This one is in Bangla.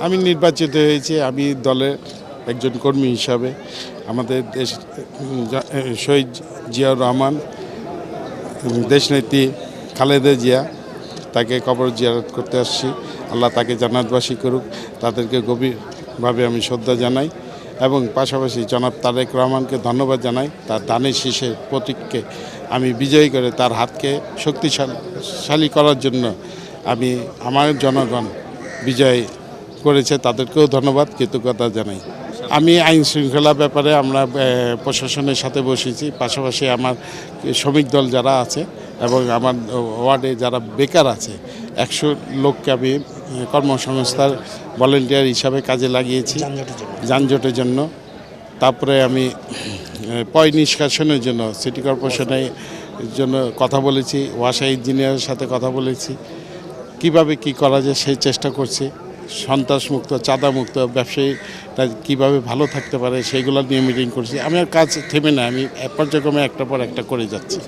আমি নির্বাচিত হয়েছি, আমি দলের একজন কর্মী হিসাবে। আমাদের দেশ শহীদ জিয়াউর রহমান, দেশনেত্রী খালেদা জিয়া, তাকে কবর জিয়ারত করতে আসছি। আল্লাহ তাকে জান্নাতবাসী করুক, তাদেরকে গভীরভাবে আমি শ্রদ্ধা জানাই এবং পাশাপাশি জনাব তারেক রহমানকে ধন্যবাদ জানাই। তার দানের শীষের প্রতীককে আমি বিজয়ী করে তার হাতকে শক্তিশালী করার জন্য আমি আমার জনগণ বিজয় করেছে, তাদেরকেও ধন্যবাদ, কৃতজ্ঞতা জানাই। আমি আইন শৃঙ্খলা ব্যাপারে আমরা প্রশাসনের সাথে বসেছি, পাশাপাশি আমার শ্রমিক দল যারা আছে এবং আমার ওয়ার্ডে যারা বেকার আছে 100 লোককে আমি কর্মসংস্থার ভলেন্টিয়ার হিসাবে কাজে লাগিয়েছি যানজটের জন্য। তারপরে আমি পয় নিষ্কাশনের জন্য সিটি কর্পোরেশনের জন্য কথা বলেছি, ওয়াসা ইঞ্জিনিয়ারের সাথে কথা বলেছি, কিভাবে কি করা যায় সেই চেষ্টা করছি। সন্ত্রাসমুক্ত, চাঁদামুক্ত ব্যবসায়ীরা কীভাবে ভালো থাকতে পারে সেইগুলো নিয়ে মিটিং করছি। আমার কাজ থেমে না, আমি পর্যায়ক্রমে একটা পর একটা করে যাচ্ছি।